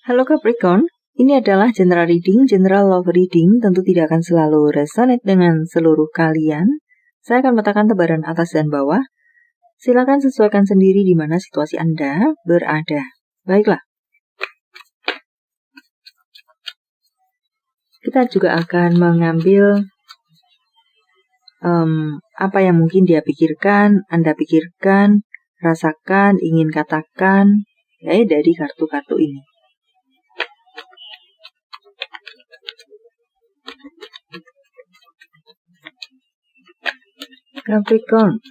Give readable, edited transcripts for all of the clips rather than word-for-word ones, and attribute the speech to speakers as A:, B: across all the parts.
A: Halo Capricorn, ini adalah general reading, general love reading, tentu tidak akan selalu resonate dengan seluruh kalian. Saya akan meletakkan tebaran atas dan bawah. Silakan sesuaikan sendiri di mana situasi Anda berada. Baiklah. Kita juga akan mengambil apa yang mungkin dia pikirkan, Anda pikirkan, rasakan, ingin katakan, dari kartu-kartu ini. Capricorn.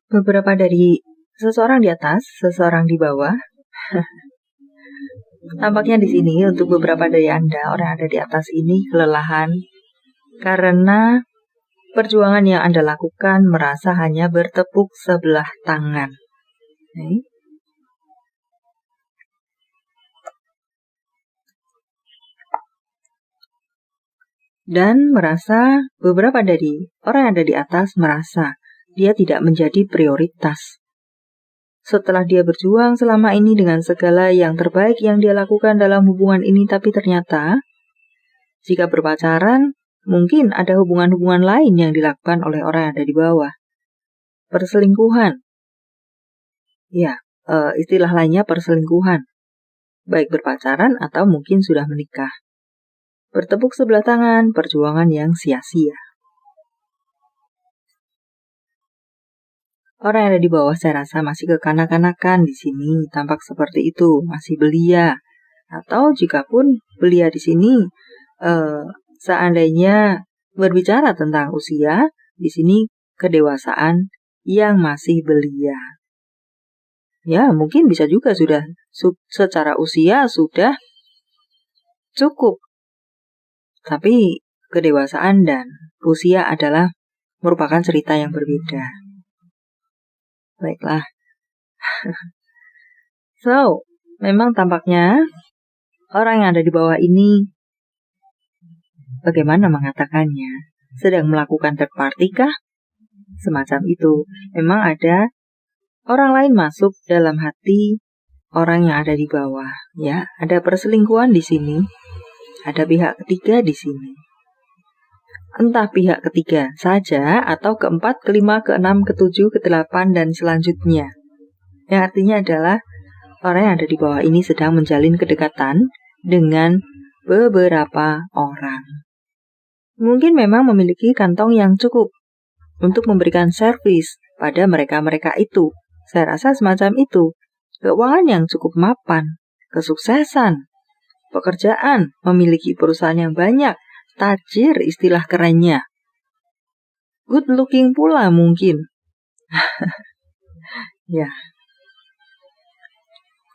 A: Beberapa dari seseorang di atas, seseorang di bawah. Tampaknya di sini untuk beberapa dari Anda, orang yang ada di atas ini kelelahan karena perjuangan yang Anda lakukan merasa hanya bertepuk sebelah tangan. Dan merasa beberapa dari orang yang ada di atas merasa dia tidak menjadi prioritas. Setelah dia berjuang selama ini dengan segala yang terbaik yang dia lakukan dalam hubungan ini, tapi ternyata jika berpacaran, mungkin ada hubungan-hubungan lain yang dilakukan oleh orang yang ada di bawah. Perselingkuhan. Ya, istilah lainnya perselingkuhan. Baik berpacaran atau mungkin sudah menikah. Bertepuk sebelah tangan, perjuangan yang sia-sia. Orang yang ada di bawah saya rasa masih kekanak-kanakan di sini, tampak seperti itu, masih belia. Atau jikapun belia di sini, seandainya berbicara tentang usia, di sini kedewasaan yang masih belia. Ya, mungkin bisa juga sudah secara usia sudah cukup. Tapi kedewasaan dan usia adalah merupakan cerita yang berbeda. Baiklah. So, memang tampaknya orang yang ada di bawah ini, bagaimana mengatakannya, sedang melakukan third party kah? Semacam itu. Memang ada orang lain masuk dalam hati orang yang ada di bawah. Ya, ada perselingkuhan di sini. Ada pihak ketiga di sini. Entah pihak ketiga saja atau keempat, kelima, keenam, ketujuh, kedelapan, dan selanjutnya. Yang artinya adalah orang yang ada di bawah ini sedang menjalin kedekatan dengan beberapa orang. Mungkin memang memiliki kantong yang cukup untuk memberikan servis pada mereka-mereka itu. Saya rasa semacam itu. Keuangan yang cukup mapan, kesuksesan, pekerjaan, memiliki perusahaan yang banyak, tajir istilah kerennya. Good looking pula mungkin. Ya.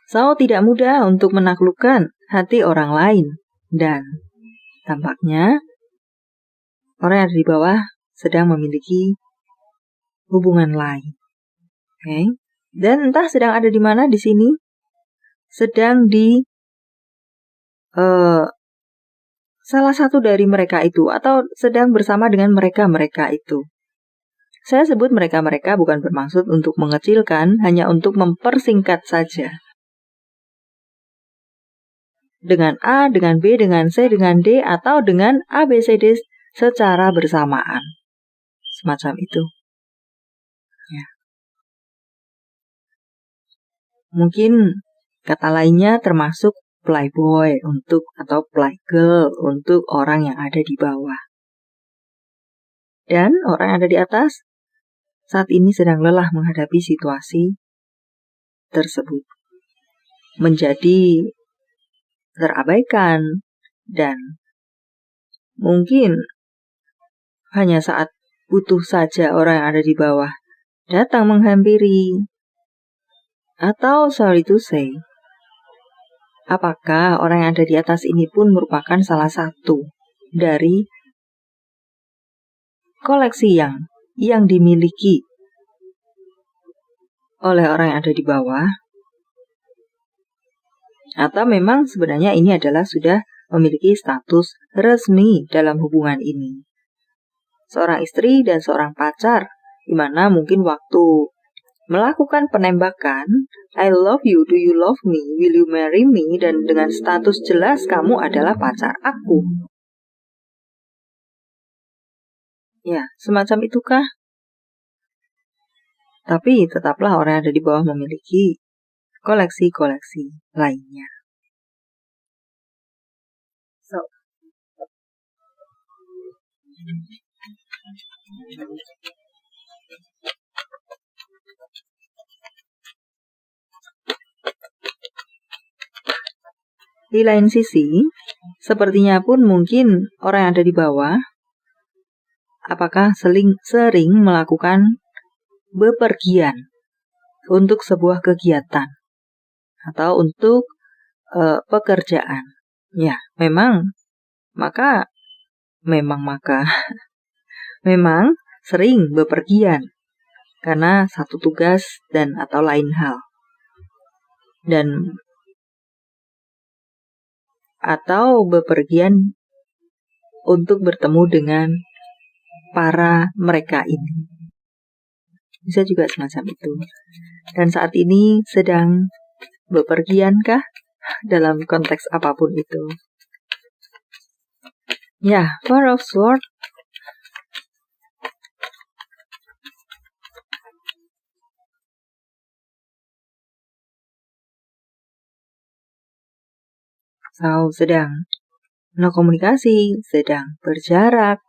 A: So, tidak mudah untuk menaklukkan hati orang lain. Dan tampaknya orang yang ada di bawah sedang memiliki hubungan lain. Okay? Dan entah sedang ada di mana di sini. Sedang di salah satu dari mereka itu, atau sedang bersama dengan mereka-mereka itu. Saya sebut mereka-mereka bukan bermaksud untuk mengecilkan, hanya untuk mempersingkat saja. Dengan A, dengan B, dengan C, dengan D, atau dengan A, B, C, D secara bersamaan. Semacam itu. Ya. Mungkin kata lainnya termasuk playboy atau playgirl untuk orang yang ada di bawah. Dan orang yang ada di atas saat ini sedang lelah menghadapi situasi tersebut. Menjadi terabaikan dan mungkin hanya saat butuh saja orang yang ada di bawah datang menghampiri. Atau sorry to say, apakah orang yang ada di atas ini pun merupakan salah satu dari koleksi yang dimiliki oleh orang yang ada di bawah, atau memang sebenarnya ini adalah sudah memiliki status resmi dalam hubungan ini. Seorang istri dan seorang pacar, di mana mungkin waktu melakukan penembakan, I love you, do you love me, will you marry me, dan dengan status jelas kamu adalah pacar aku. Ya, semacam itukah? Tapi tetaplah orang yang ada di bawah memiliki koleksi-koleksi lainnya. Di lain sisi, sepertinya pun mungkin orang yang ada di bawah apakah sering melakukan bepergian untuk sebuah kegiatan atau untuk pekerjaan. Ya, memang sering bepergian karena satu tugas dan atau lain hal. Dan atau bepergian untuk bertemu dengan para mereka ini. Bisa juga semacam itu. Dan saat ini sedang bepergiankah dalam konteks apapun itu? Ya, Four of Swords. So, sedang no komunikasi, sedang berjarak.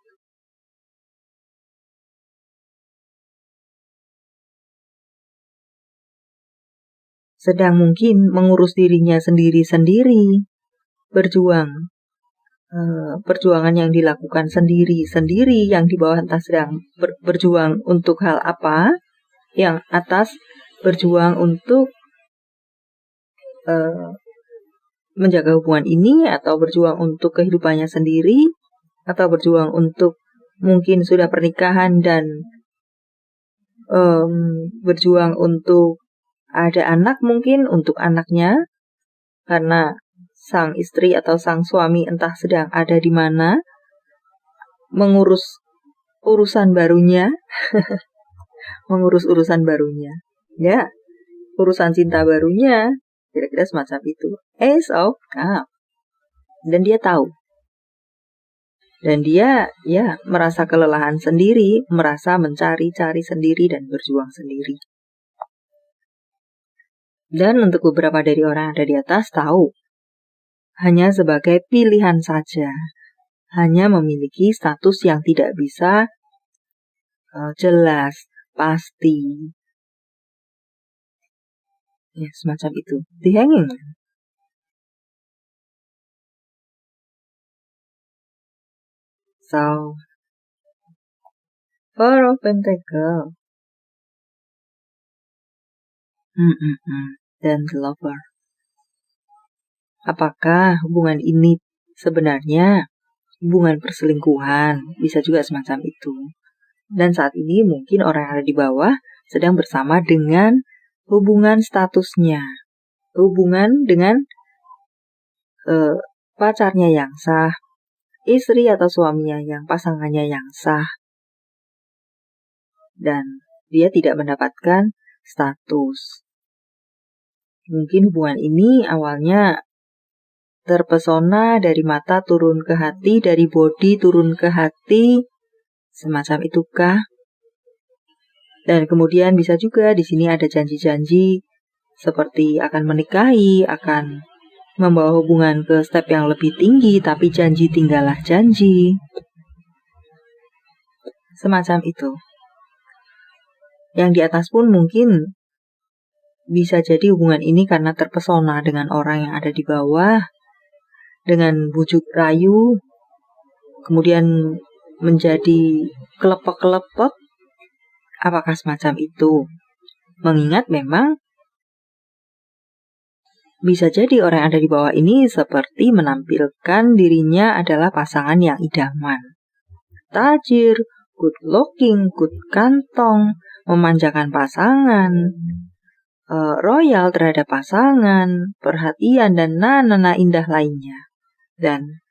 A: Sedang mungkin mengurus dirinya sendiri-sendiri, berjuang. Perjuangan yang dilakukan sendiri-sendiri, yang di bawah entah sedang berjuang untuk hal apa, yang atas berjuang untuk menjaga hubungan ini, atau berjuang untuk kehidupannya sendiri, atau berjuang untuk mungkin sudah pernikahan dan berjuang untuk ada anak, mungkin untuk anaknya, karena sang istri atau sang suami entah sedang ada di mana mengurus urusan barunya, ya, urusan cinta barunya, kira-kira semacam itu. Ace of Cups. Dan dia tahu. Dan dia merasa kelelahan sendiri, merasa mencari-cari sendiri dan berjuang sendiri. Dan untuk beberapa dari orang yang ada di atas tahu, hanya sebagai pilihan saja, hanya memiliki status yang tidak bisa jelas, pasti. Ya, semacam itu. The Hanging. So, Four of Pentacles. Dan The Lover. Apakah hubungan ini sebenarnya hubungan perselingkuhan? Bisa juga semacam itu. Dan saat ini mungkin orang yang ada di bawah sedang bersama dengan hubungan statusnya. Hubungan dengan pacarnya yang sah, istri atau suaminya yang pasangannya yang sah. Dan dia tidak mendapatkan status. Mungkin hubungan ini awalnya terpesona, dari mata turun ke hati, dari body turun ke hati, semacam itukah? Dan kemudian bisa juga di sini ada janji-janji seperti akan menikahi, akan membawa hubungan ke step yang lebih tinggi, tapi janji tinggallah janji. Semacam itu. Yang di atas pun mungkin bisa jadi hubungan ini karena terpesona dengan orang yang ada di bawah, dengan bujuk rayu, kemudian menjadi kelepek-kelepek. Apakah semacam itu? Mengingat memang Bisa jadi orang yang ada di bawah ini seperti menampilkan dirinya adalah pasangan yang idaman. Tajir, good looking, good kantong, memanjakan pasangan, royal terhadap pasangan, perhatian, dan nana indah lainnya. Dan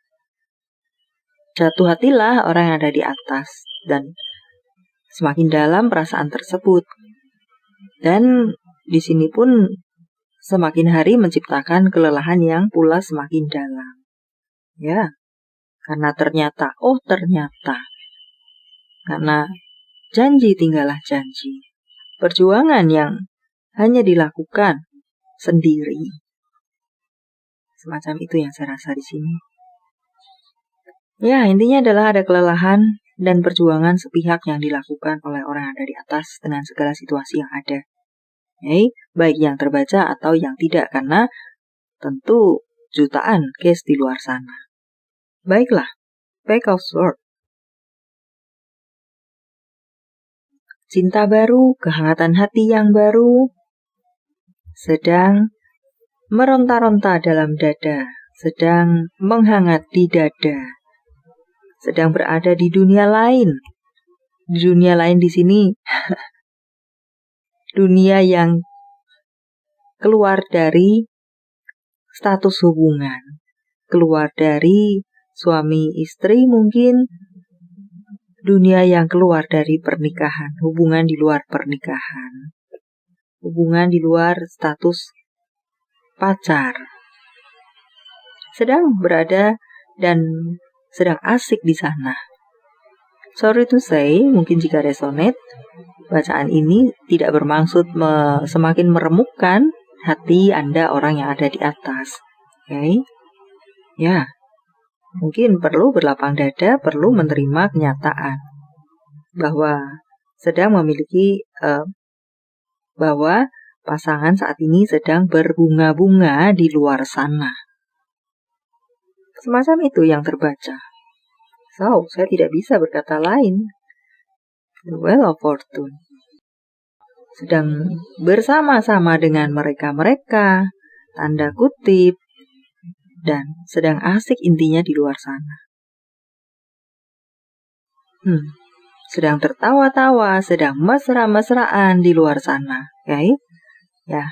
A: jatuh hatilah orang yang ada di atas, dan semakin dalam perasaan tersebut. Dan di sini pun semakin hari menciptakan kelelahan yang pula semakin dalam. Ya, karena ternyata, karena janji tinggallah janji. Perjuangan yang hanya dilakukan sendiri. Semacam itu yang saya rasa di sini. Ya, intinya adalah ada kelelahan dan perjuangan sepihak yang dilakukan oleh orang yang ada di atas dengan segala situasi yang ada. Baik yang terbaca atau yang tidak, karena tentu jutaan case di luar sana. Baiklah, Page of Swords. Cinta baru, kehangatan hati yang baru, sedang meronta-ronta dalam dada, sedang menghangat di dada, sedang berada di dunia lain. Di dunia lain di sini, dunia yang keluar dari status hubungan, keluar dari suami istri mungkin, dunia yang keluar dari pernikahan, hubungan di luar pernikahan, hubungan di luar status pacar, sedang berada dan sedang asik di sana. Sorry to say, mungkin jika resonate, bacaan ini tidak bermaksud semakin meremukkan hati Anda orang yang ada di atas. Ya, mungkin perlu berlapang dada, perlu menerima kenyataan bahwa sedang memiliki, bahwa pasangan saat ini sedang berbunga-bunga di luar sana. Semacam itu yang terbaca. So, saya tidak bisa berkata lain. The Wheel of Fortune. Sedang bersama-sama dengan mereka-mereka, tanda kutip, dan sedang asik intinya di luar sana. Sedang tertawa-tawa, sedang mesra-mesraan di luar sana. Ya,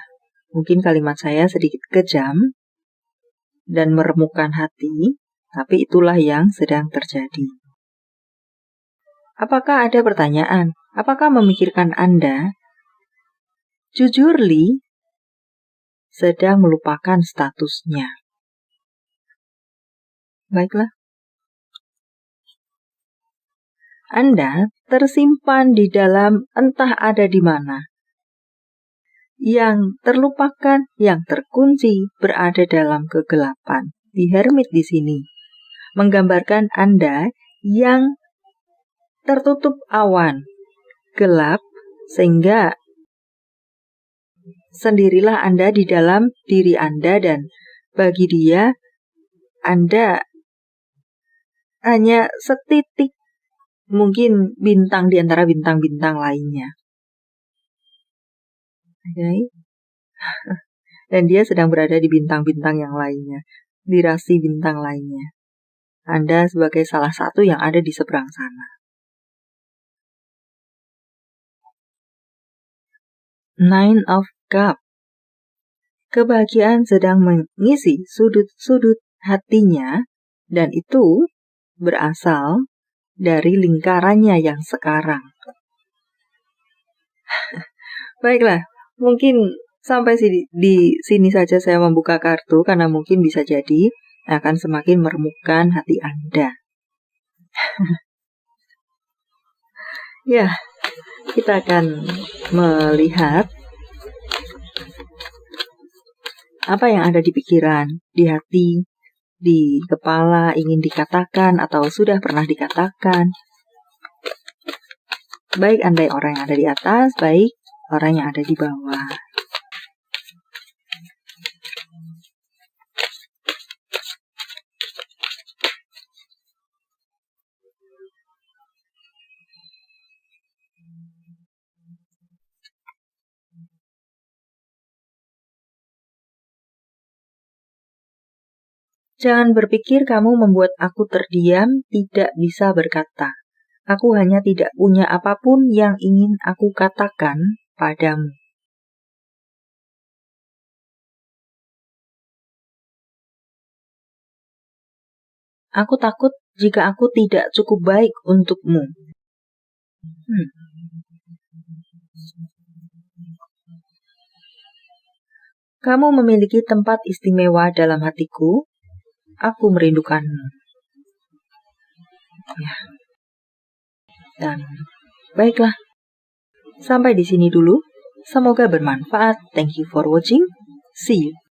A: mungkin kalimat saya sedikit kejam dan meremukkan hati, tapi itulah yang sedang terjadi. Apakah ada pertanyaan? Apakah memikirkan Anda, jujur Li, sedang melupakan statusnya? Baiklah. Anda tersimpan di dalam entah ada di mana. Yang terlupakan, yang terkunci, berada dalam kegelapan. Di Hermit di sini menggambarkan Anda yang tertutup awan, gelap, sehingga sendirilah Anda di dalam diri Anda, dan bagi dia Anda hanya setitik mungkin bintang di antara bintang-bintang lainnya. Dan dia sedang berada di bintang-bintang yang lainnya, di rasi bintang lainnya. Anda sebagai salah satu yang ada di seberang sana. Nine of Cups. Kebahagiaan sedang mengisi sudut-sudut hatinya, dan itu berasal dari lingkarannya yang sekarang. Baiklah, mungkin sampai di sini saja saya membuka kartu, karena mungkin bisa jadi akan semakin meremukkan hati Anda. Ya, kita akan melihat apa yang ada di pikiran, di hati, di kepala, ingin dikatakan atau sudah pernah dikatakan. Baik Anda orang yang ada di atas, baik orang yang ada di bawah. Jangan berpikir kamu membuat aku terdiam, tidak bisa berkata. Aku hanya tidak punya apapun yang ingin aku katakan padamu. Aku takut jika aku tidak cukup baik untukmu. Kamu memiliki tempat istimewa dalam hatiku. Aku merindukanmu. Ya. Dan baiklah. Sampai di sini dulu. Semoga bermanfaat. Thank you for watching. See you.